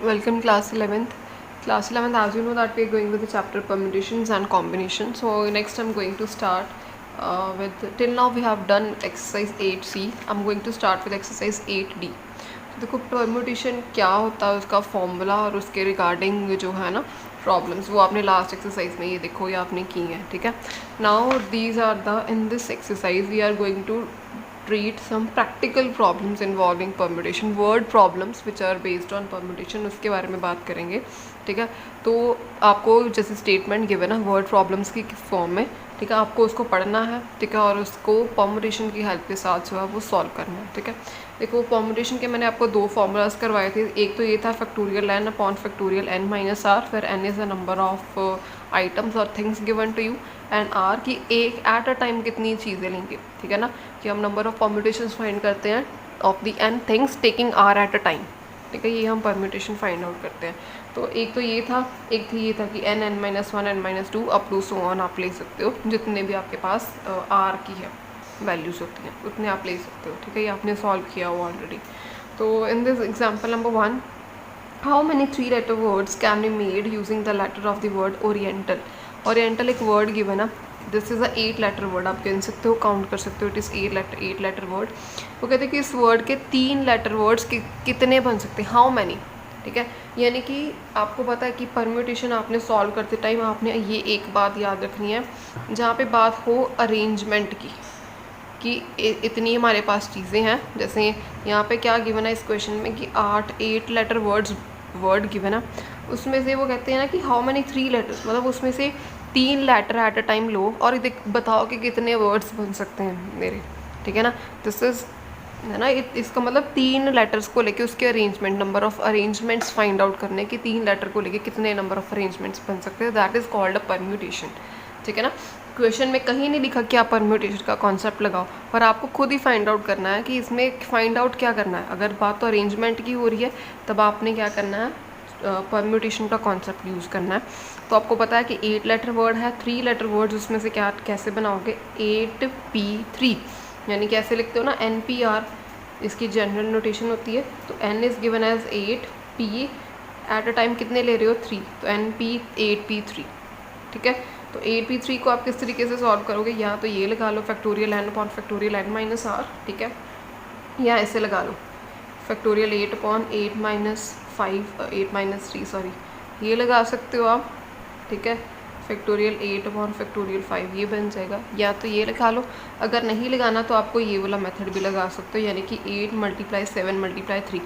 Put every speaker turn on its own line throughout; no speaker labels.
Welcome class 11th. Class 11th, as you know that we are going with the chapter permutations and combinations. So next I'm going to start till now we have done exercise 8C. I'm going to start with exercise 8D. तो देखो permutation क्या होता है, उसका formula और उसके regarding जो है ना प्रॉब्लम्स, वो आपने लास्ट एक्सरसाइज में ये देखो ये आपने की है. ठीक है. Now these are the in this exercise we are going to treat some practical problems involving permutation, word problems which are based on permutation, उसके बारे में बात करेंगे. ठीक है. तो आपको जैसे स्टेटमेंट गिवन है वर्ड प्रॉब्लम्स की फॉर्म में, ठीक है, आपको उसको पढ़ना है. ठीक है. और उसको परमुटेशन की हेल्प के साथ जो है वो सॉल्व करना है. ठीक है. देखो परमुटेशन के मैंने आपको दो फॉर्मूलाज करवाए थे. एक तो ये था factorial n upon factorial n minus R, फिर n is the number of items और things given to you, and R की एक एट अ टाइम कितनी चीज़ें लेंगे. ठीक है ना, कि हम नंबर ऑफ परम्यूटेशंस फाइंड करते हैं of the n things taking r at a time. ठीक है, ये हम परम्यूटेशन फाइंड आउट करते हैं. तो एक तो ये था, एक थी ये था कि n n-1 n-2 up to so on आप ले सकते हो, जितने भी आपके पास आर की है वैल्यूज़ होती हैं उतने आप ले सकते हो. ठीक है, ये आपने सॉल्व किया हुआ ऑलरेडी. तो in this example number 1, how many 3 letter words can be made using the letter of the word oriental. Oriental एक वर्ड गिवन है. This is a 8 letter word. आप गिन सकते हो, काउंट कर सकते हो. It is 8 letter word. वो कहते हैं कि इस वर्ड के 3 लेटर वर्ड्स कितने बन सकते हैं, हाउ मैनी. ठीक है, यानी कि आपको पता है कि परम्यूटेशन आपने सॉल्व करते टाइम आपने ये एक बात याद रखनी है, जहाँ पे बात हो अरेंजमेंट की, कि इतनी हमारे पास चीज़ें हैं. जैसे यहाँ पे क्या गिवन है इस क्वेश्चन में कि 8 लेटर वर्ड गिवन है. उसमें से वो कहते हैं ना कि हाउ मैनी 3 लेटर्स, मतलब उसमें से 3 लेटर एट अ टाइम लो और बताओ कि कितने वर्ड्स बन सकते हैं मेरे. ठीक है ना, दिस इज़ है ना, इसका मतलब 3 लेटर्स को लेके उसके arrangement, number of arrangements find out करने की, 3 लेटर को लेके कितने नंबर ऑफ अरेंजमेंट्स बन सकते हैं, that is called a permutation. ठीक है ना. क्वेश्चन में कहीं नहीं लिखा कि आप परम्यूटेशन का कॉन्सेप्ट लगाओ, पर आपको खुद ही फाइंड आउट करना है कि इसमें फाइंड आउट क्या करना है. अगर बात तो अरेंजमेंट की हो रही है तब आपने क्या करना है, परम्यूटेशन का कॉन्सेप्ट यूज़ करना है. तो आपको पता है कि 8 लेटर वर्ड है, 3 लेटर वर्ड, उसमें से क्या कैसे बनाओगे, 8p3, यानी कैसे लिखते हो ना, NPR इसकी जनरल नोटेशन होती है. तो n is given as 8, p at a time कितने ले रहे हो 3, तो NP 8p3. ठीक है. तो 8p3 को आप किस तरीके से सॉल्व करोगे, या तो ये लगा लो factorial n upon factorial n minus R. ठीक है, या ऐसे लगा लो फैक्टोरियल 8 अपॉन 8 माइनस 3 सॉरी, ये लगा सकते हो आप. ठीक है, फैक्टोरियल 8 अपॉन फैक्टोरियल 5 ये बन जाएगा, या तो ये लगा लो. अगर नहीं लगाना तो आपको ये वाला मेथड भी लगा सकते हो, यानी कि 8 × 7 × 3.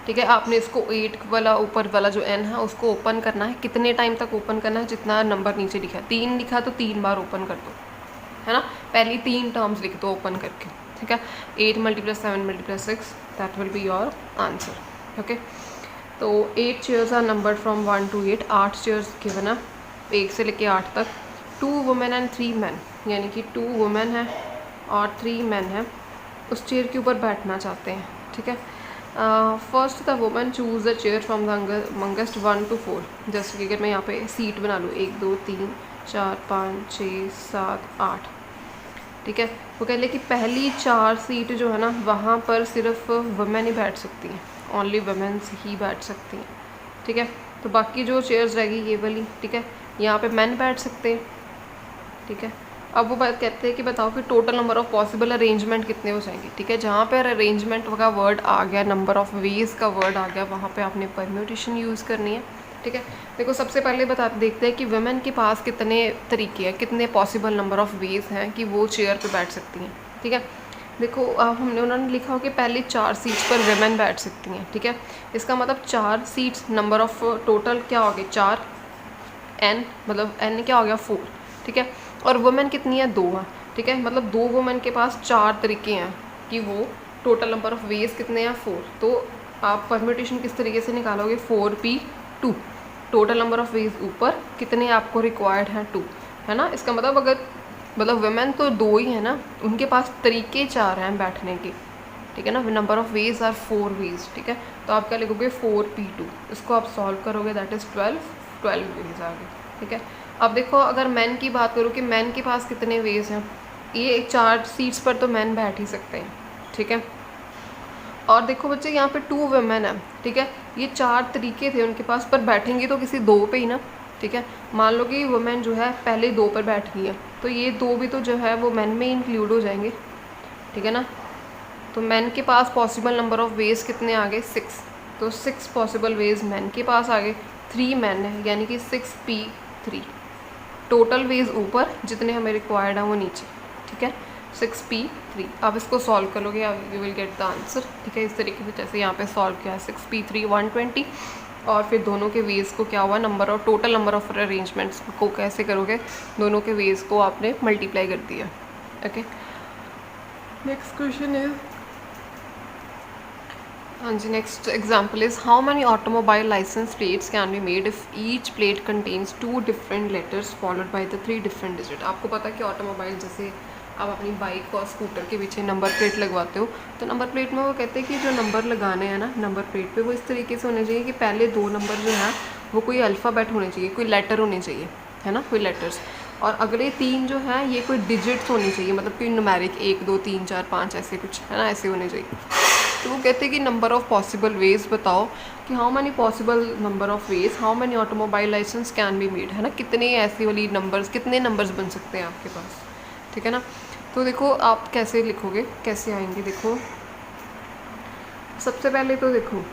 ठीक है, आपने इसको 8 वाला ऊपर वाला जो n है उसको ओपन करना है. कितने टाइम तक ओपन करना है, जितना नंबर नीचे लिखा है. 3 लिखा तो 3 बार ओपन कर दो, है ना. पहली 3 टर्म्स लिख दो ओपन करके. ठीक है, 8 × 7 × 6, that will be your answer. Okay. तो 8 chairs are numbered from 1 to 8. 8 chairs given है 1 से लेके 8 तक. 2 वुमेन एंड 3 मैन, यानी कि 2 वुमेन है और 3 मैन है, उस चेयर के ऊपर बैठना चाहते हैं. ठीक है. First the women choose the chair from the amongst 1 to 4. जैसे कि अगर मैं यहाँ पे सीट बना लूँ 1 2 3 4 5 6 7 8. ठीक है, वो कह ले कि पहली 4 सीट जो है ना वहाँ पर सिर्फ वुमेन ही बैठ सकती हैं, ओनली वुमेन्स ही बैठ सकती हैं. ठीक है, तो बाकी जो चेयर्स रहेगी ये वाली. ठीक है, यहाँ पे मैन बैठ सकते हैं. ठीक है, अब वो बात कहते हैं कि बताओ कि total number of possible arrangement कितने हो जाएंगे. ठीक है, जहाँ पर अरेंजमेंट का वर्ड आ गया, नंबर ऑफ वेज का वर्ड आ गया, वहाँ पे आपने परम्यूटेशन यूज़ करनी है. ठीक है, देखो सबसे पहले देखते हैं कि वुमेन के पास कितने तरीके हैं, कितने पॉसिबल नंबर ऑफ वेज हैं कि वो चेयर पे बैठ सकती हैं. ठीक है, देखो हमने उन्होंने लिखा हो कि पहले 4 सीट्स पर वुमेन बैठ सकती हैं. ठीक है, इसका मतलब 4 सीट्स, नंबर ऑफ टोटल क्या हो गए 4, n मतलब n क्या हो गया 4. ठीक है, और वुमेन कितनी है 2 है. ठीक है, मतलब 2 वुमेन के पास 4 तरीके हैं कि वो टोटल नंबर ऑफ वेज कितने हैं 4. तो आप परम्यूटेशन किस तरीके से निकालोगे, 4p2. Total number of veg ऊपर, कितने आपको रिक्वायर्ड हैं 2, है ना. इसका मतलब वुमेन तो 2 ही है ना, उनके पास तरीके 4 हैं बैठने के. ठीक है ना, number of ways are 4 ways. ठीक है, तो आप क्या लिखोगे 4p2. इसको आप सॉल्व करोगे, दैट इज़ 12 वेज आ गए. ठीक है, अब देखो अगर मैन की बात करूँ कि मैन के पास कितने वेज हैं, ये 4 सीट्स पर तो मैन बैठ ही सकते हैं. ठीक है, और देखो बच्चे यहाँ पे 2 वुमेन है, ठीक है। ये 4 तरीके थे उनके पास, पर बैठेंगी तो किसी 2 पे ही ना, ठीक है। मान लो कि वुमेन जो है पहले 2 पर बैठ गई है, तो ये 2 भी तो जो है वो मैन में इंक्लूड हो जाएंगे, ठीक है ना। तो मैन के पास पॉसिबल नंबर ऑफ वेज कितने आ गए? 6। तो 6 पॉसिबल वेज मैन के पास आ गए। 3 मैन है यानी कि 6p3। टोटल वेज ऊपर, जितने हमें रिक्वायर्ड हैं वो नीचे, ठीक है। 6p3। आप इसको सॉल्व करोगे you will get the answer, ठीक है। इस तरीके से जैसे यहाँ पे सॉल्व किया 6p3 120, और फिर दोनों के वेज को क्या हुआ, नंबर और टोटल नंबर ऑफ अरेंजमेंट्स को कैसे करोगे, दोनों के वेज को आपने मल्टीप्लाई कर दिया, ओके। नेक्स्ट क्वेश्चन इज, हाँ जी, next example is how many automobile licence plates can be made if each plate contains 2 different letters followed by the 3 different digit. आपको पता है कि ऑटोमोबाइल, जैसे आप अपनी बाइक और स्कूटर के पीछे नंबर प्लेट लगवाते हो, तो नंबर प्लेट में वो कहते हैं कि जो नंबर लगाने हैं ना नंबर प्लेट पे, वो इस तरीके से होने चाहिए कि पहले 2 नंबर जो है वो कोई अल्फ़ाबेट होने चाहिए, कोई लेटर होने चाहिए, है ना, कोई लेटर्स, और अगले 3 जो है ये कोई डिजिट्स होनी चाहिए, मतलब कोई न्यूमेरिक 1 2 3 4 5 ऐसे कुछ, है ना, ऐसे होने चाहिए। तो वो कहते हैं कि नंबर ऑफ़ पॉसिबल वेज बताओ कि how many possible number of ways how many automobile license can be made, है ना, कितने ऐसी वाली नंबर्स, कितने नंबर्स बन सकते हैं आपके पास, ठीक है ना। तो देखो आप कैसे लिखोगे, कैसे आएंगे, देखो सबसे पहले तो देखो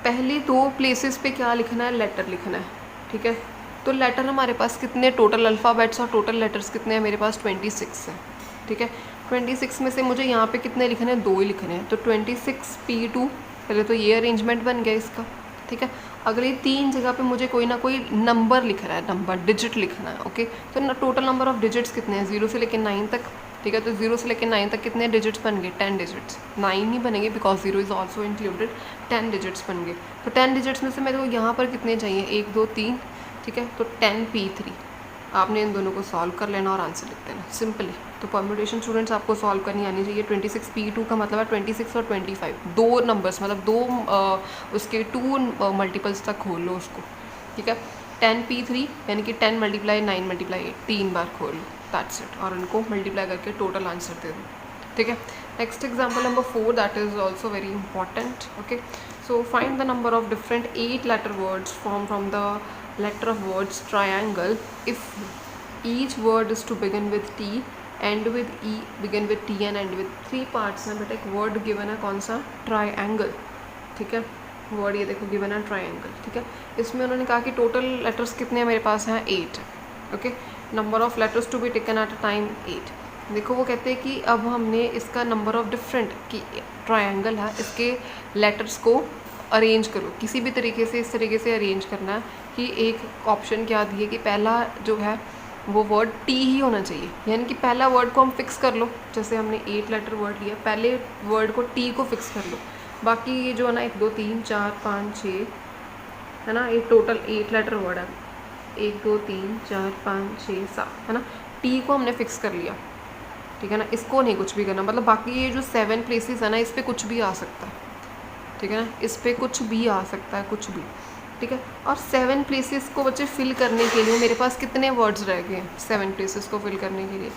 पहली 2 प्लेसेस पे क्या लिखना है, लेटर लिखना है, ठीक है। तो लेटर हमारे पास कितने, टोटल अल्फ़ाबेट्स और टोटल लेटर्स कितने हैं मेरे पास, 26 है, ठीक है। 26 में से मुझे यहाँ पे कितने लिखने हैं, 2 ही लिखने हैं, तो 26p2, पहले तो ये अरेंजमेंट बन गया इसका, ठीक है। अगली 3 जगह पे मुझे कोई ना कोई नंबर लिखना है, नंबर डिजिट लिखना है, ओके। तो टोटल नंबर ऑफ डिजिट्स कितने हैं, 0 से लेकर 9 तक, ठीक है। तो 0 से लेकर 9 तक कितने डिजिट्स बन गए, 10 डिजिट्स, 9 ही बनेंगे because 0 is also included, 10 digits बन गए। तो 10 डिजिट्स में से मेरे को यहाँ पर कितने चाहिए, 1 2 3, ठीक है। तो 10p3, आपने इन दोनों को सॉल्व कर लेना और आंसर लिख देना, सिंपल है। तो परम्यूटेशन स्टूडेंट्स आपको सॉल्व करनी आनी चाहिए। 26p2 का मतलब है 26 और 25, 2 नंबर्स, मतलब 2 उसके 2 मल्टीपल्स तक खोल लो उसको, ठीक है। 10p3 यानी कि 10 × 9 × 8, 3 बार खोल लो, दैट्स इट, और उनको मल्टीप्लाई करके टोटल आंसर दे दो, ठीक है। Next example number 4, that is also very important, okay. So find the number of different 8 letter words form from the letter of words triangle if each word is to begin with T, end with E, begin with T and end with 3 parts में बेटा एक word given है, कौन सा, triangle, ठीक है। word ये देखो given है triangle, ठीक है। इसमें उन्होंने कहा कि total letters कितने हैं मेरे पास हैं, 8, okay. number of letters to be taken at a time 8। देखो वो कहते हैं कि अब हमने इसका नंबर ऑफ डिफरेंट की ट्रायंगल है, इसके लेटर्स को अरेंज करो किसी भी तरीके से, इस तरीके से अरेंज करना है कि एक ऑप्शन क्या दिए कि पहला जो है वो वर्ड टी ही होना चाहिए, यानी कि पहला वर्ड को हम फिक्स कर लो, जैसे हमने 8 लेटर वर्ड लिया, पहले वर्ड को टी को फिक्स कर लो, बाकी ये जो है ना 1 2 3 4 5 6 है ना, ये टोटल 8 लेटर वर्ड है, 1 2 3 4 5 6 7 है ना, टी को हमने फिक्स कर लिया, ठीक है ना। इसको नहीं कुछ भी करना, मतलब बाकी ये जो 7 प्लेसेस है ना, इस पर कुछ भी आ सकता है, ठीक है ना, इस पर कुछ भी आ सकता है, कुछ भी, ठीक है। और 7 प्लेसेस को बच्चे फिल करने के लिए मेरे पास कितने वर्ड्स रह गए हैं 7 प्लेसेस को फिल करने के लिए।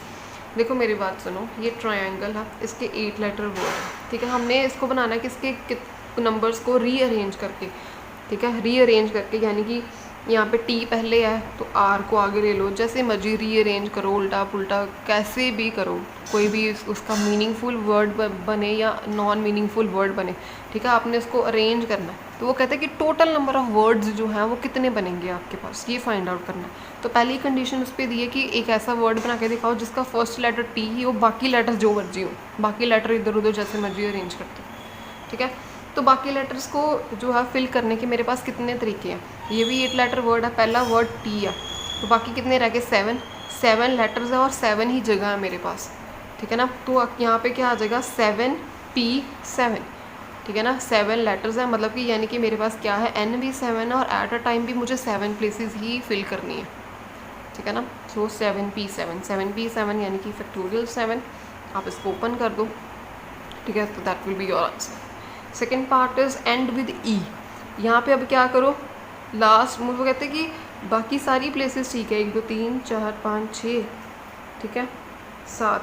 देखो मेरी बात सुनो, ये ट्रायंगल है, इसके 8 लेटर वर्ड है, ठीक है। हमने इसको बनाना है कि इसके नंबर्स को रीअरेंज करके, ठीक है, रीअरेंज करके, यानी कि यहाँ पे टी पहले है तो आर को आगे ले लो, जैसे मर्जी रीअरेंज करो, उल्टा पुल्टा कैसे भी करो, कोई भी उसका मीनिंगफुल वर्ड बने या नॉन मीनिंगफुल वर्ड बने, ठीक है, आपने उसको अरेंज करना है। तो वो कहते हैं कि टोटल नंबर ऑफ़ वर्ड्स जो हैं वो कितने बनेंगे आपके पास, ये फाइंड आउट करना है। तो पहली कंडीशन उस पर दी है कि एक ऐसा वर्ड बना के दिखाओ जिसका फर्स्ट लेटर टी ही हो, बाकी लेटर जो मर्जी हो, बाकी लेटर इधर उधर जैसे मर्जी अरेंज करते हो, ठीक है। तो बाकी लेटर्स को जो है फिल करने के मेरे पास कितने तरीके हैं, ये भी 8 लेटर वर्ड है, पहला वर्ड टी है, तो बाकी कितने रह गए 7 लेटर्स है और 7 ही जगह है मेरे पास, ठीक है ना। तो यहाँ पे क्या आ जाएगा 7p7, ठीक है ना, 7 लेटर्स हैं, मतलब कि यानी कि मेरे पास क्या है n भी 7 है और एट अ टाइम भी मुझे 7 प्लेसेस ही फिल करनी है, ठीक है ना। सो 7p7 यानी कि फैक्टोरियल 7, आप इसको ओपन कर दो, ठीक है, तो that will be your answer. Second part is end with E, यहाँ पे अब क्या करो, लास्ट मुझे कहते हैं कि बाकी सारी प्लेसेस ठीक है, 1 2 3 4 5 6, ठीक है, 7,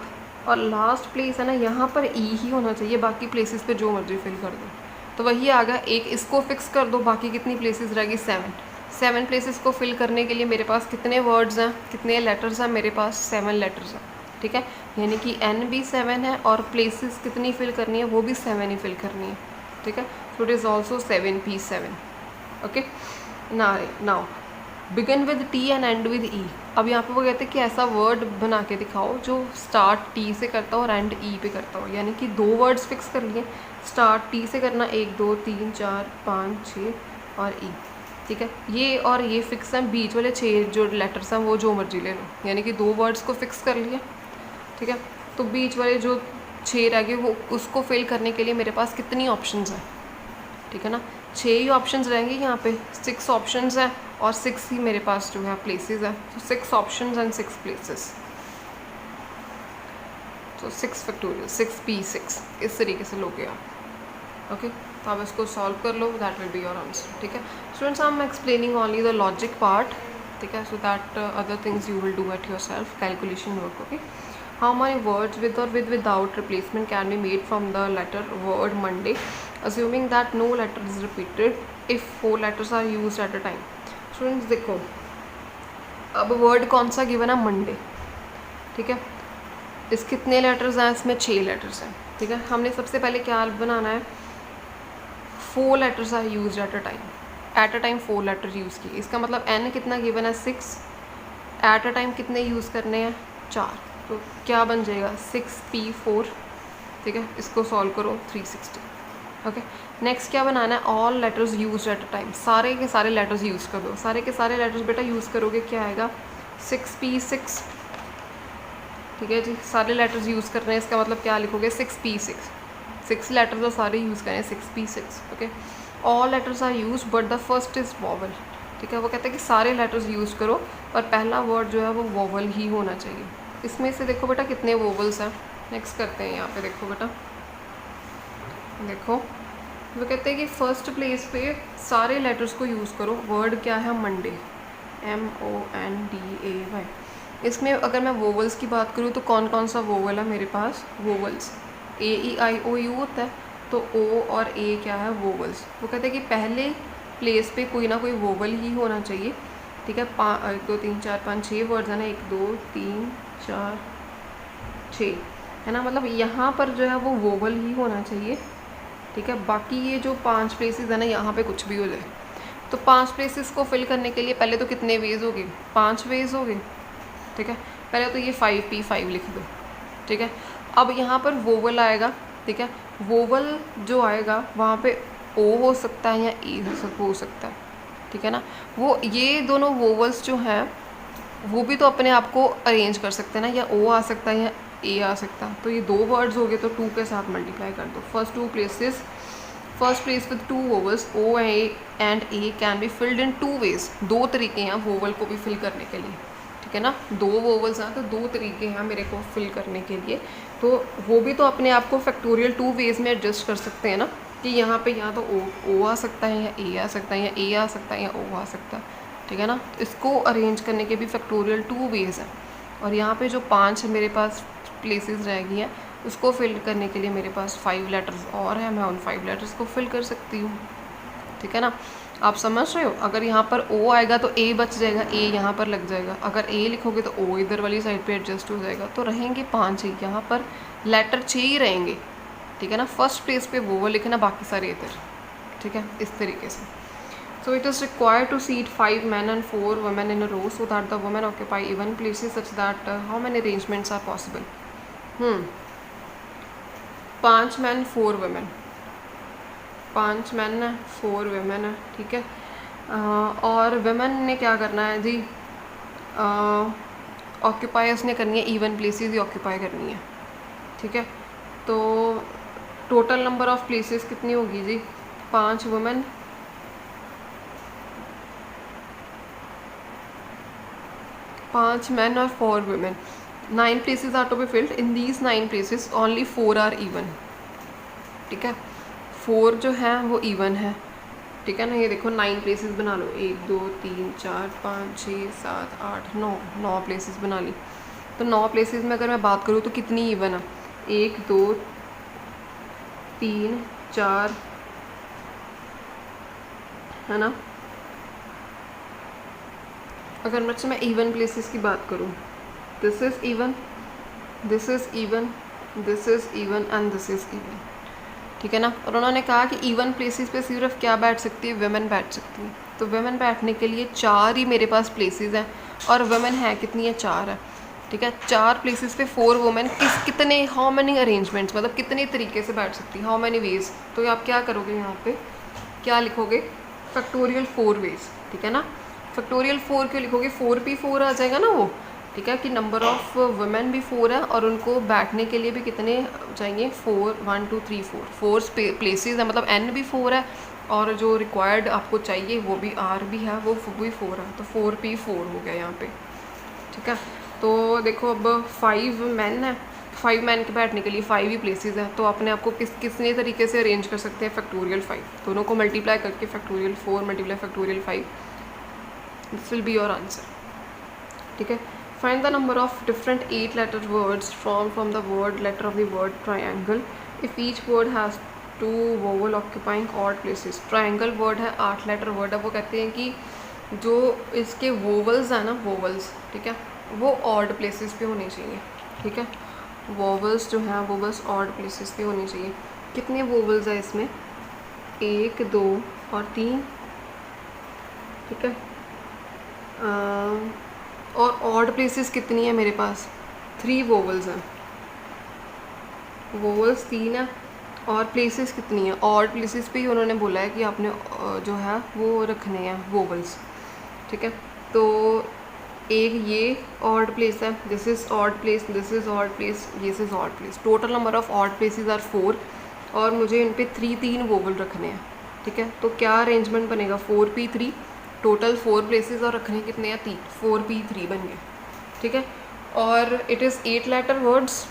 और लास्ट प्लेस है ना, यहाँ पर ई ही होना चाहिए, बाकी प्लेसेस पे जो मर्जी फिल कर दो। तो वही आ गया, एक इसको फिक्स कर दो, बाकी कितनी प्लेसेस रहेगी 7 प्लेसेस को फिल करने के लिए मेरे पास कितने वर्ड्स हैं, कितने लेटर्स हैं, मेरे पास 7 लेटर्स हैं। ठीक है, यानी कि n भी 7 है और प्लेसेस कितनी फिल करनी है, वो भी 7 ही फिल करनी है। ठीक है, so it is also 7p7। Okay, now begin with T and end with E. अब यहाँ पे वो कहते हैं कि ऐसा वर्ड बना के दिखाओ जो स्टार्ट टी से करता हो और एंड ई पे करता हो। यानी कि 2 वर्ड्स फिक्स कर लिए, स्टार्ट टी से करना 1 2 3 4 5 6 और ई। ठीक है, ये और ये फिक्स हैं, बीच वाले 6 जो लेटर्स हैं वो जो मर्जी ले लो। यानी कि 2 वर्ड्स को फिक्स कर लिए। ठीक है, तो बीच वाले जो 6 रह गए वो उसको फिल करने के लिए मेरे पास कितनी ऑप्शंस हैं। ठीक है ना, 6 ही ऑप्शंस रहेंगे यहाँ पे, 6 ऑप्शंस हैं और 6 ही मेरे पास जो है प्लेसेस है। तो 6 ऑप्शंस एंड 6 प्लेसेस, तो 6 फैक्टोरियल 6p6 इस तरीके से लोगे आप। ओके, तो आप इसको सॉल्व कर लो, that will be your answer. ठीक है students, I am explaining only the logic part. ठीक है, so that other things you will do at yourself, calculation work. Okay, how many words with or without replacement can be made from the letter word Monday, assuming that no letter is repeated if 4 letters are used at a time। Students देखो, अब word कौन सा given है, Monday. ठीक है, इस कितने letters हैं, इसमें 6 लेटर्स हैं। ठीक है, हमने सबसे पहले क्या बनाना है, 4 letters are use at a time 4 letter use किए। इसका मतलब n कितना गिवन है 6, एट अ टाइम कितने यूज़ करने हैं 4, तो क्या बन जाएगा 6p4। ठीक है, इसको सॉल्व करो 360। ओके, नेक्स्ट क्या बनाना है, all letters use at a time, सारे के सारे लेटर्स यूज़ कर दो। सारे के सारे लेटर्स बेटा यूज़ करोगे, क्या आएगा 6p6। ठीक है जी, सारे लेटर्स यूज़ कर रहे हैं, इसका मतलब क्या लिखोगे 6p6, 6 लेटर्स तो सारे यूज़ करें 6p6। Okay, all letters are use but the first is vowel. ठीक है, वो कहते हैं कि सारे लेटर्स यूज़ करो और पहला वर्ड जो है वो वॉवल ही होना चाहिए। इसमें से देखो बेटा कितने वोवल्स हैं, नेक्स्ट करते हैं। यहाँ पे देखो बेटा, देखो वो कहते हैं कि फर्स्ट प्लेस पे सारे लेटर्स को यूज़ करो। वर्ड क्या है, मंडे, MONDAY। इसमें अगर मैं वोवल्स की बात करूँ तो कौन कौन सा वोवल है मेरे पास, वोवल्स AEIOU होता है, तो O और A क्या है, वोवल्स। वो कहते हैं कि पहले प्लेस पे कोई ना कोई वोवल ही होना चाहिए। ठीक है, 1 2 3 4 5 6 वर्ड्स है ना, 1 2 3 4 6 है ना, मतलब यहाँ पर जो है वो वोवल ही होना चाहिए। ठीक है, बाकी ये जो 5 प्लेसेस है ना, यहाँ पे कुछ भी हो जाए। तो 5 प्लेसेस को फिल करने के लिए पहले तो कितने वेज हो गए, 5 वेज हो गए। ठीक है, पहले तो ये 5p5 लिख दो। ठीक है, अब यहाँ पर वोवल आएगा। ठीक है, वोवल जो आएगा वहाँ पे O हो सकता है या E हो सकता है। ठीक है ना, वो ये दोनों वोवल्स जो हैं वो भी तो अपने आप को अरेंज कर सकते हैं ना, या O आ सकता है या A आ सकता है। तो ये 2 वर्ड्स हो गए, तो 2 के साथ मल्टीप्लाई कर दो। First place with 2 vowels O and A can be filled in 2 ways. 2 तरीके हैं वोवल को भी फिल करने के लिए। ठीक है ना, 2 वोवल्स हैं तो 2 तरीके हैं मेरे को फिल करने के लिए। तो वो भी तो अपने आप को फैक्टोरियल 2 वेज में एडजस्ट कर सकते हैं ना, कि यहाँ पे या तो O आ सकता है या A आ सकता है, या A आ सकता है या O आ सकता है। ठीक है ना, तो इसको अरेंज करने के भी फैक्टोरियल 2 वेज हैं। और यहाँ पे जो 5 मेरे पास प्लेसेस रह गई हैं उसको फिल करने के लिए मेरे पास 5 लेटर्स और हैं, मैं उन 5 लेटर्स को फिल कर सकती हूँ। ठीक है ना, आप समझ रहे हो। अगर यहाँ पर O आएगा तो A बच जाएगा, A यहाँ पर लग जाएगा। अगर A लिखोगे तो O इधर वाली साइड पे एडजस्ट हो जाएगा। तो रहेंगे 5 ही, यहाँ पर लेटर 6 ही रहेंगे। ठीक है ना, फर्स्ट प्लेस पे वो लिखना, बाकी सारे इधर। ठीक है, इस तरीके से। So it is required to seat 5 men and 4 women in a row so that the women occupy even places such that how many arrangements are possible? 5 men 4 women, 5 men है 4 women है। ठीक है, और women ने क्या करना है जी, occupy उसने करनी है, इवन प्लेसेस ही ऑक्यूपाई करनी है। ठीक है, तो टोटल नंबर ऑफ प्लेसेस कितनी होगी जी, 5 वुमेन, 5 men और 4 women। 9 places are to be filled. In these 9 places only 4 are even। ठीक है, 4 जो है वो even है। ठीक है ना, ये देखो 9 प्लेसेस बना लो, 1 2 3 4 5 6 7 8 9 प्लेसेस बना ली। तो 9 प्लेसेस में अगर मैं बात करूँ तो कितनी इवन है, 1 2 3 4, है ना। अगर मैं इवन प्लेसेस की बात करूँ, this is even, this is even, this is even and this is even, ठीक है ना। और उन्होंने कहा कि इवन प्लेसेस पे सिर्फ क्या बैठ सकती है, वेमेन बैठ सकती है। तो वेमेन बैठने के लिए 4 ही मेरे पास प्लेसेस हैं, और वेमेन है कितनी है, 4 है, ठीक है। 4 प्लेसेस पे 4 वुमेन, कितने, हाउ मैनी अरेंजमेंट्स, मतलब कितने तरीके से बैठ सकती है, हाउ मैनी वेज। तो आप क्या करोगे, यहाँ पे क्या लिखोगे, फैक्टोरियल 4 वेज, ठीक है ना। फैक्टोरियल 4 क्यों लिखोगे, 4p4 आ जाएगा ना वो, ठीक है, कि नंबर ऑफ वुमेन भी 4 है और उनको बैठने के लिए भी कितने चाहिए, 4 1 2 3 4 प्लेसेस है, मतलब n भी 4 है, और जो रिक्वायर्ड आपको चाहिए वो भी r भी है, वो भी 4 है, तो 4p4 हो गया यहाँ पे, ठीक है। तो देखो अब 5 मैन है, 5 मैन के बैठने के लिए 5 ही प्लेसेस हैं, तो अपने आप को कितने तरीके से अरेंज कर सकते हैं, फैक्टोरियल 5, दोनों को मल्टीप्लाई करके factorial 4 multiply factorial 5, this will be your answer, ठीक है। Find the number of different 8 letter words from the word letter of the word triangle if each word has 2 vowel occupying odd places. Triangle word है, 8 letter word है, वो कहते हैं कि जो इसके वोवल्स हैं ना, वोवल्स, ठीक है, वो ऑड प्लेसेस पे होने चाहिए, ठीक है। वोवल्स जो हैं वो बस ऑड प्लेसेस पे होने चाहिए। कितने वोवल्स है इसमें, 1 2 और 3, ठीक है। और ऑड प्लेसेस कितनी है मेरे पास, 3 वोवल्स हैं, वोवल्स 3 है, और प्लेसेस कितनी है, ऑड प्लेसेस पे ही उन्होंने बोला है कि आपने जो है वो रखने हैं वोवल्स, ठीक है। तो एक ये ऑड प्लेस है, this is odd place, this is odd place, this is odd place, total number of odd places are 4, और मुझे इन पे 3 वोवल रखने हैं, ठीक है। तो क्या अरेंजमेंट बनेगा, 4p3, टोटल 4 प्लेसेस और रखने कितने हैं, 3, 4p3 बन गए, ठीक है। और इट इज़ 8 लेटर वर्ड्स,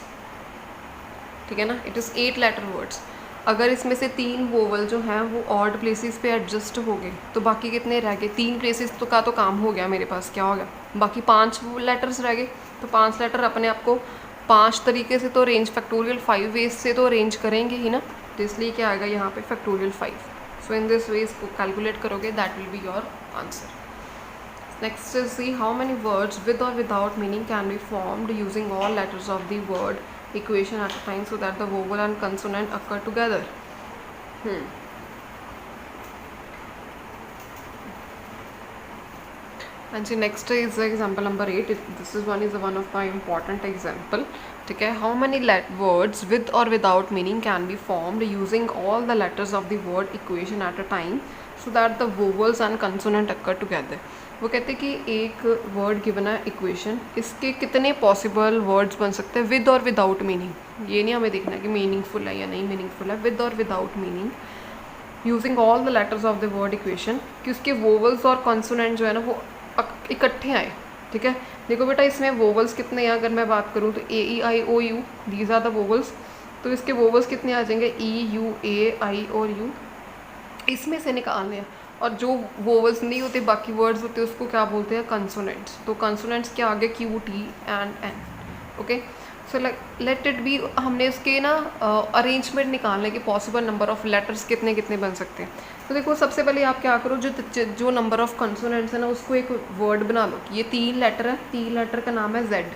ठीक है ना, इट इज़ 8 लेटर वर्ड्स। अगर इसमें से 3 वोवल जो हैं वो ऑड प्लेसेस पे एडजस्ट हो गए तो बाकी कितने रह गए, 3 प्लेसेस तो का तो काम हो गया मेरे पास, क्या हो गया, बाकी 5 लेटर्स रह गए। तो 5 लेटर अपने आप को 5 तरीके से तो अरेंज, फैक्टोरियल 5 वेज से तो अरेंज करेंगे ही ना, तो इसलिए क्या आएगा यहाँ पे, factorial 5। So in this way इसको कैलकुलेट करोगे, that will be your answer. Next is C how many words with or without meaning can be formed using all letters of the word equation at a time so that the vowel and consonant occur together. And see next is example number 8. This is one of the important example. ठीक है, how many words with or without meaning can be formed using all the letters of the word equation at a time so that the vowels and consonant occur together. वो कहते हैं कि एक word given है equation, इसके कितने possible words बन सकते हैं विद और विदाउट मीनिंग। ये नहीं हमें देखना कि मीनिंगफुल है या नहीं मीनिंगफुल है, with or without meaning using all the letters of the word equation, कि उसके वोवल्स और कॉन्सोनेंट जो है ना वो इकट्ठे आए, ठीक है। देखो बेटा इसमें वोवल्स कितने हैं, अगर मैं बात करूँ तो A E I O U, these are the vowels, तो इसके वोवल्स कितने आ जाएंगे, ई यू ए आई और यू, इसमें से निकालने हैं। और जो वोवल्स नहीं होते, बाकी वर्ड्स होते हैं, उसको क्या बोलते हैं, कंसोनेंट्स। तो कंसोनेंट्स क्या आगे, Q T and N, okay. So let it be, हमने उसके ना अरेंजमेंट निकालने के पॉसिबल नंबर ऑफ लेटर्स कितने कितने बन सकते हैं। तो देखो सबसे पहले आप क्या करो, जो नंबर ऑफ कंसोनेंट्स है ना उसको एक वर्ड बना लो। ये 3 लेटर है, 3 लेटर का नाम है जेड,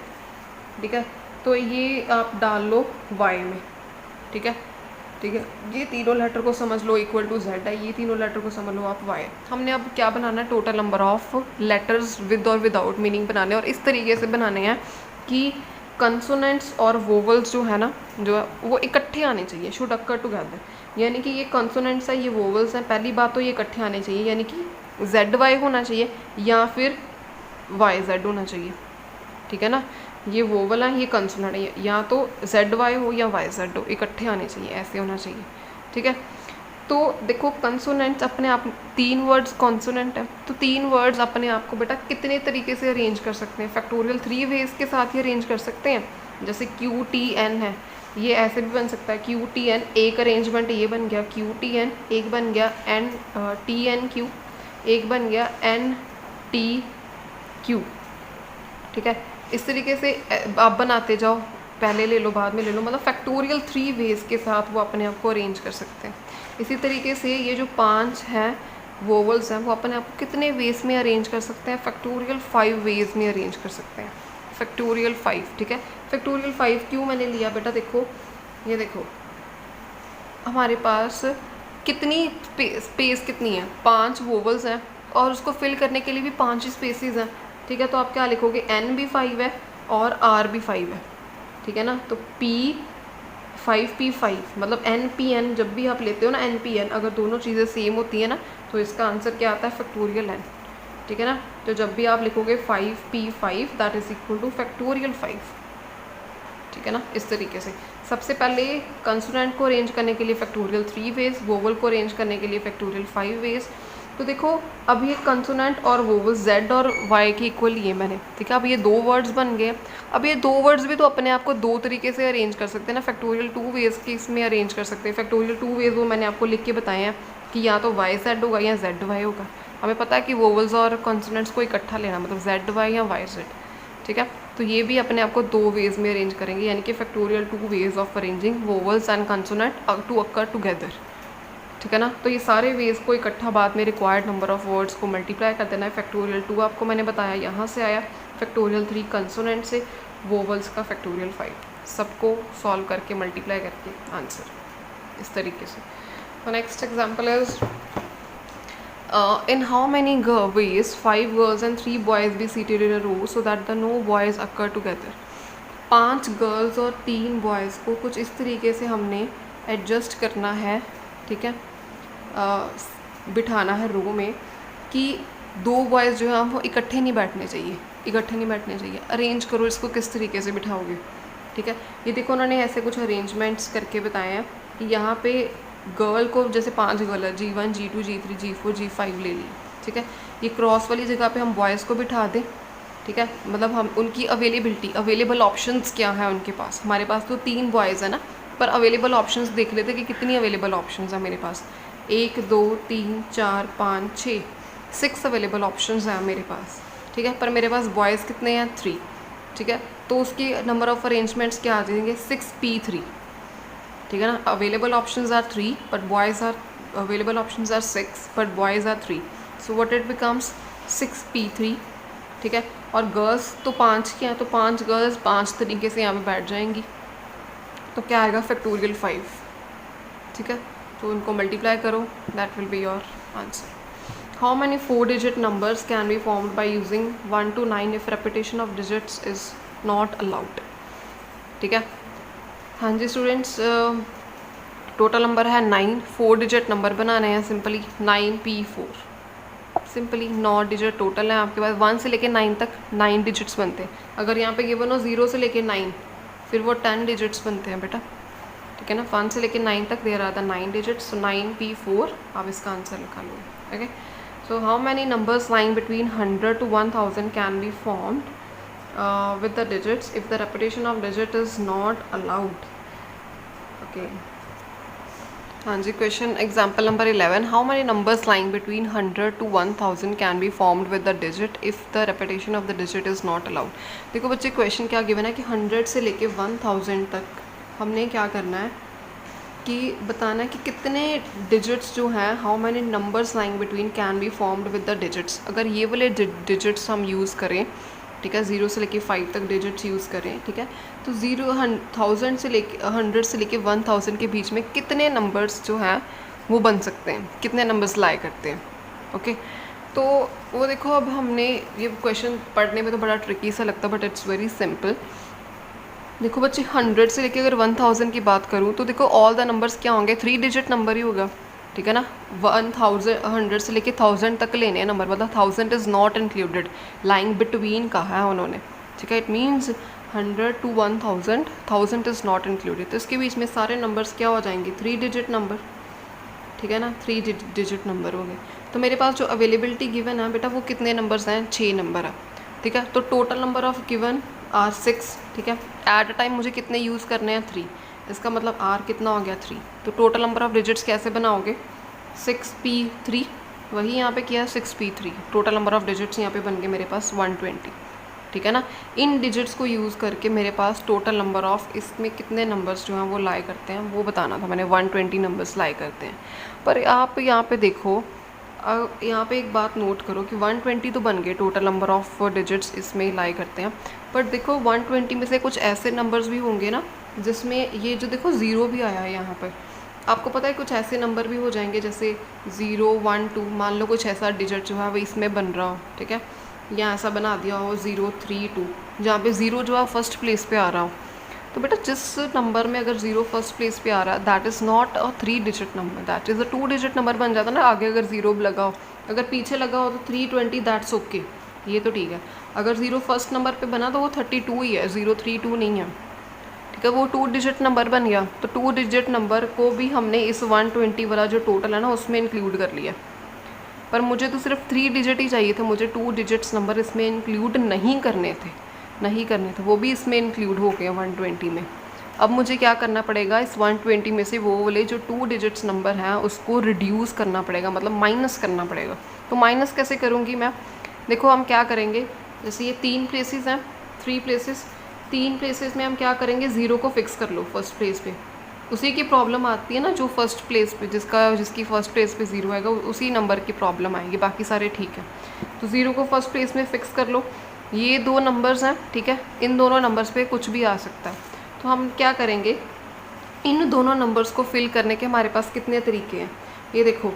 ठीक है। तो ये आप डाल लो वाई में, ठीक है, ठीक है। ये तीनों लेटर को समझ लो इक्वल टू जेड है, ये तीनों लेटर को समझ लो आप वाई। हमने अब क्या बनाना है, total number of letters with or without meaning बनाने, और इस तरीके से बनाने हैं कि कंसोनेंट्स और वोवल्स जो है ना, जो है वो इकट्ठे आने चाहिए, शुड अक्कर टुगेदर। यानी कि ये कंसोनेंट्स है, ये वोवल्स हैं, पहली बात तो ये इकट्ठे आने चाहिए, यानी कि जेड वाई होना चाहिए या फिर वाई जेड होना चाहिए, ठीक है ना। ये वोवल है, ये कंसोनेंट है, या तो जेड वाई हो या वाई जेड हो, इकट्ठे आने चाहिए, ऐसे होना चाहिए, ठीक है। तो देखो कंसोनेंट्स अपने आप 3 वर्ड्स कॉन्सोनेंट है, तो 3 वर्ड्स अपने आप को बेटा कितने तरीके से अरेंज कर सकते हैं, फैक्टोरियल 3 वेज के साथ ही अरेंज कर सकते हैं। जैसे क्यू टी एन है, ये ऐसे भी बन सकता है, क्यू टी एन, एक अरेंजमेंट ये बन गया क्यू टी एन, एक बन गया एन टी एन क्यू, एक बन गया एन टी क्यू, ठीक है। इस तरीके से आप बनाते जाओ, पहले ले लो बाद में ले लो, मतलब फैक्टोरियल 3 वेज के साथ वो अपने आप को अरेंज कर सकते हैं। इसी तरीके से ये जो 5 हैं वोवल्स हैं वो अपने आप को कितने वेज में अरेंज कर सकते हैं, फैक्टोरियल 5 वेज में अरेंज कर सकते हैं, फैक्टोरियल 5। ठीक है, फैक्टोरियल 5 क्यों मैंने लिया बेटा, देखो ये देखो हमारे पास कितनी स्पेस कितनी है, 5 वोवल्स हैं और उसको फिल करने के लिए भी 5 ही स्पेसिस हैं। ठीक है, तो आप क्या लिखोगे, n भी 5 है और r भी 5 है। ठीक है ना, तो P5 मतलब NPN जब भी आप लेते हो ना, NPN अगर दोनों चीज़ें सेम होती है ना तो इसका आंसर क्या आता है, फैक्टोरियल n। ठीक है ना, तो जब भी आप लिखोगे 5P5 that is equal two factorial 5। ठीक है ना, इस तरीके से सबसे पहले कंसोनेंट को अरेंज करने के लिए फैक्टोरियल 3 वेज, वोवल को अरेंज करने के लिए फैक्टोरियल 5 वेज। तो देखो अब ये कंसोनेंट और वोवल z और y के इक्वल लिए मैंने। ठीक है, अब ये 2 वर्ड्स बन गए। अब ये 2 वर्ड्स भी तो अपने आप को 2 तरीके से अरेंज कर सकते हैं ना, फैक्टोरियल 2 वेज के इसमें अरेंज कर सकते हैं। फैक्टोरियल 2 वेज वो मैंने आपको लिख के बताए हैं कि या तो YZ होगा या ZY होगा। हमें पता है कि वोवल्स और कंसोनेंट्स को इकट्ठा लेना, मतलब ZY या YZ। ठीक है, तो ये भी अपने आप को 2 वेज में अरेंज करेंगे, यानी कि factorial 2 ways of arranging vowels and consonant to occur together. ठीक है ना, तो ये सारे वेज को इकट्ठा बाद में रिक्वायर्ड नंबर ऑफ वर्ड्स को मल्टीप्लाई कर देना है। फैक्टोरियल 2 आपको मैंने बताया यहाँ से आया, फैक्टोरियल 3 कंसोनेंट से, वोवल्स का फैक्टोरियल 5, सबको सॉल्व करके मल्टीप्लाई करके आंसर इस तरीके से। तो next example is in how many ways 5 girls and 3 boys be seated in a row so that the no boys occur together। 5 girls और 3 बॉयज़ को कुछ इस तरीके से हमने एडजस्ट करना है। ठीक है, बिठाना है रो में कि 2 बॉयज़ जो हैं वो इकट्ठे नहीं बैठने चाहिए, इकट्ठे नहीं बैठने चाहिए। अरेंज करो इसको किस तरीके से बिठाओगे। ठीक है, ये देखो उन्होंने ऐसे कुछ अरेंजमेंट्स करके बताए हैं कि यहाँ पे गर्ल को जैसे 5 गर्ल है, G1 G2 G3 G4 G5 ले ली। ठीक है, ये क्रॉस वाली जगह पे हम बॉयज़ को बिठा दें। ठीक है, मतलब हम उनकी अवेलेबल ऑप्शंस क्या है उनके पास। हमारे पास तो 3 बॉयज़ है ना, पर अवेलेबल ऑप्शंस देख लेते कि कितनी अवेलेबल ऑप्शंस है मेरे पास। 1 2 3 4 5 6 6 अवेलेबल ऑप्शंस हैं मेरे पास। ठीक है, पर मेरे पास बॉयज़ कितने हैं, 3। ठीक है, तो उसकी नंबर ऑफ़ अरेंजमेंट्स क्या आ जाएंगे, 6P3। ठीक है ना, available options are 3 but boys are, available options are 6 but boys are 3, so what it becomes 6P3। ठीक है, और गर्ल्स तो 5 की हैं, तो 5 गर्ल्स 5 तरीके से यहाँ पे बैठ जाएंगी, तो क्या आएगा, फैक्टोरियल 5। ठीक है, तो उनको मल्टीप्लाई करो, that will be your answer. How many 4 digit numbers can be formed by using 1 to 9 if repetition of digits is not allowed. ठीक है, हाँ जी स्टूडेंट्स, टोटल नंबर है 9, 4 डिजिट नंबर बनाने हैं simply, 9P4 simply. 9 digit total है आपके पास, 1 से लेके 9 तक 9 डिजिट्स बनते हैं। अगर यहाँ पे गिवन हो 0 से लेके 9 फिर वो 10 डिजिट्स बनते हैं बेटा। ठीक है ना, 1 से लेके 9 तक देर आता 9 डिजिट्स, so 9P4 आप इसका आंसर लिखा लो। Okay, so how many numbers lying between 100 to 1000 can be formed with the digits if the repetition of digit is not allowed। okay, हाँ जी, question example number 11, how many numbers lying between 100 to 1000 can be formed with the digit if the repetition of the digit is not allowed. देखो बच्चे, question क्या given है कि 100 से लेके 1000 तक हमने क्या करना है कि बताना है कि कितने डिजिट्स जो हैं, how many numbers lying between can be formed with the digits. अगर ये वाले डिजिट्स हम यूज़ करें, ठीक है, 0 से लेके 5 तक डिजिट्स यूज़ करें। ठीक है, तो 1000 से लेके 100 से लेके 1000 के बीच में कितने नंबर्स जो हैं वो बन सकते हैं, कितने नंबर्स लाई करते हैं। ओके, तो वो देखो, अब हमने ये क्वेश्चन पढ़ने में तो बड़ा ट्रिकी सा लगता है बट इट्स वेरी सिंपल। देखो बच्चे, 100 से लेके अगर 1000 की बात करूँ तो देखो ऑल द नंबर्स क्या होंगे, 3 डिजिट नंबर ही होगा। ठीक है ना, 100 से लेके 1000 तक लेने हैं नंबर, मतलब 1000 is not included, lying between कहा है उन्होंने। ठीक है, it means 100 to 1000 1000 is not included, तो इसके बीच में सारे नंबर्स क्या हो जाएंगे, 3 डिजिट नंबर। ठीक है ना, 3 डिजिट नंबर हो गए। तो मेरे पास जो अवेलेबिलिटी गिवन है बेटा वो कितने नंबर्स हैं, 6 नंबर है। ठीक है, तो total number of given are 6। ठीक है, एट अ टाइम मुझे कितने यूज़ करने हैं, 3, इसका मतलब आर कितना हो गया, 3। तो टोटल नंबर ऑफ डिजिट्स कैसे बनाओगे, 6P3, वही यहाँ पे किया 6P3, total number of digits यहाँ पे बन गए मेरे पास 120। ठीक है ना। इन डिजिट्स को यूज़ करके मेरे पास टोटल नंबर ऑफ इसमें कितने नंबर्स जो हैं वो लाई करते हैं वो बताना था मैंने। 120 नंबर्स लाई करते हैं। पर आप यहाँ पे देखो, यहाँ पे एक बात नोट करो कि 120 तो बन गए टोटल नंबर ऑफ डिजिट्स इसमें लाई करते हैं। बट देखो 120 में से कुछ ऐसे नंबर्स भी होंगे ना जिसमें ये जो देखो ज़ीरो भी आया है यहाँ पर। आपको पता है कुछ ऐसे नंबर भी हो जाएंगे जैसे 0 1 2, मान लो कुछ ऐसा डिजिट जो है वो इसमें बन रहा हो, ठीक है, या ऐसा बना दिया हो 0 3 2, जहाँ पे ज़ीरो जो है फर्स्ट प्लेस पे आ रहा हो। तो बेटा जिस नंबर में अगर ज़ीरो फर्स्ट प्लेस पे आ रहा है that is not a 3 digit number, that is a 2 digit number बन जाता ना। आगे अगर ज़ीरो लगा हो, अगर पीछे लगा हो तो 320, दैट्स ओके, ये तो ठीक है। अगर ज़ीरो फर्स्ट नंबर पे बना तो वो 32 ही है, 032 नहीं है, ठीक है। वो 2 डिजिट नंबर बन गया, तो 2 डिजिट नंबर को भी हमने इस 120 वाला जो टोटल है ना उसमें इंक्लूड कर लिया। पर मुझे तो सिर्फ 3 डिजिट ही चाहिए थे, मुझे 2 डिजिट्स नंबर इसमें इंक्लूड नहीं करने थे, वो भी इसमें इंक्लूड हो गए 120 में। अब मुझे क्या करना पड़ेगा, इस 120 में से वो वाले जो 2 डिजिट्स नंबर हैं उसको रिड्यूस करना पड़ेगा, मतलब माइनस करना पड़ेगा। तो माइनस कैसे करूँगी मैं, देखो हम क्या करेंगे, जैसे ये 3 प्लेसेस हैं, 3 प्लेसेस, 3 प्लेसेस में हम क्या करेंगे, ज़ीरो को फिक्स कर लो फर्स्ट प्लेस पे। उसी की प्रॉब्लम आती है ना जो फर्स्ट प्लेस पे जिसकी फर्स्ट प्लेस पे ज़ीरो आएगा उसी नंबर की प्रॉब्लम आएगी, बाकी सारे ठीक है। तो ज़ीरो को फर्स्ट प्लेस में फ़िक्स कर लो। ये 2 नंबर्स हैं, ठीक है, इन दोनों नंबर्स पे कुछ भी आ सकता है। तो हम क्या करेंगे, इन दोनों नंबर्स को फिल करने के हमारे पास कितने तरीके हैं। ये देखो,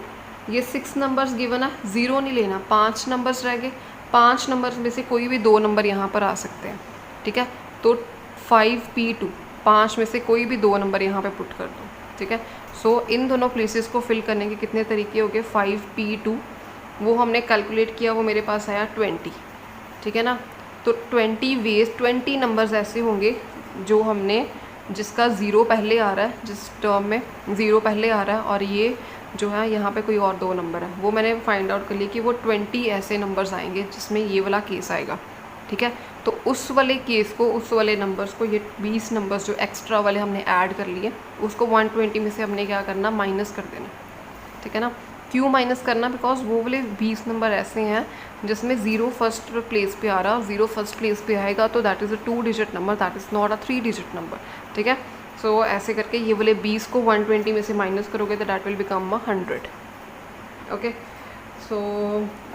ये 6 नंबर्स गिवन है, ज़ीरो नहीं लेना, 5 नंबर्स रह गए, 5 नंबर्स में से कोई भी 2 नंबर यहाँ पर आ सकते हैं, ठीक है। तो 5P2, 5 में से कोई भी 2 नंबर यहाँ पे पुट कर दो, ठीक है। सो इन दोनों प्लेसेस को फिल करने के कितने तरीके हो गए, 5P2, वो हमने कैलकुलेट किया, वो मेरे पास आया 20, ठीक है ना। तो 20 वेज 20 नंबर्स ऐसे होंगे जो हमने, जिसका ज़ीरो पहले आ रहा है, जिस टर्म में ज़ीरो पहले आ रहा है, और ये जो है यहाँ पे कोई और 2 नंबर है, वो मैंने फाइंड आउट कर लिया कि वो 20 ऐसे नंबर्स आएंगे जिसमें ये वाला केस आएगा, ठीक है। तो उस वाले केस को, उस वाले नंबर्स को, ये 20 नंबर्स जो एक्स्ट्रा वाले हमने ऐड कर लिए, उसको 120 में से हमने क्या करना, माइनस कर देना, ठीक है ना। क्यों माइनस करना, बिकॉज वो वाले 20 नंबर ऐसे हैं जिसमें ज़ीरो फर्स्ट प्लेस पे आ रहा है, और ज़ीरो फर्स्ट प्लेस पे आएगा तो that is a 2 digit number, that is not a 3 digit number, ठीक है। सो ऐसे करके ये वाले 20 को 120 में से माइनस करोगे तो that will become 100, okay. So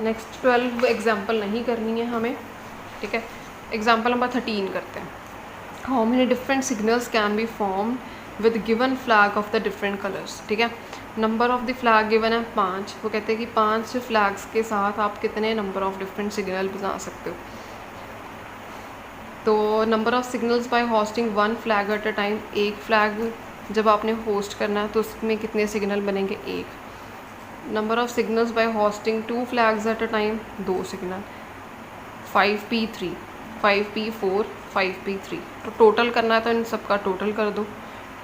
next 12 example नहीं करनी है हमें, ठीक है। एग्जाम्पल नंबर 13 करते हैं। How many different signals can be form with given flag of the different colours, ठीक है। Number of the flag given है 5, वो कहते हैं कि 5 फ्लैग्स के साथ आप कितने नंबर ऑफ डिफरेंट सिग्नल बना सकते हो। तो number of signals by hosting 1 flag at a time, एक फ्लैग जब आपने होस्ट करना है तो उसमें कितने सिग्नल बनेंगे, 1। Number of signals by hosting 2 flags at a time, 2 signal. 5P3, 5P4, 5P3। तो टोटल करना है तो इन सब का टोटल कर दो,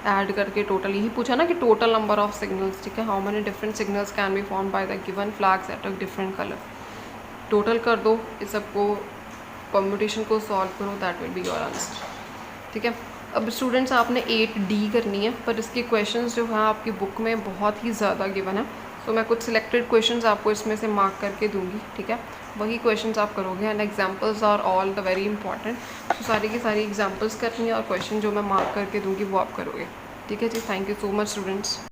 ऐड करके टोटल, यही पूछा ना कि टोटल नंबर ऑफ सिग्नल्स, ठीक है। How many different signals can be form by the given flags at a different colour, total कर दो इस सबको, परम्यूटेशन को सॉल्व करो, that will be your answer, ठीक है। अब स्टूडेंट्स आपने 8D करनी है, पर इसके क्वेश्चंस जो हैं आपकी बुक में बहुत ही ज़्यादा गिवन है, तो मैं कुछ सिलेक्टेड क्वेश्चंस आपको इसमें से मार्क करके दूंगी, ठीक है। वही क्वेश्चंस आप करोगे, and examples are all the very important. तो सारी की सारी एग्जांपल्स करनी है और क्वेश्चन जो मैं मार्क करके दूंगी वो आप करोगे, ठीक है जी। Thank you so much students.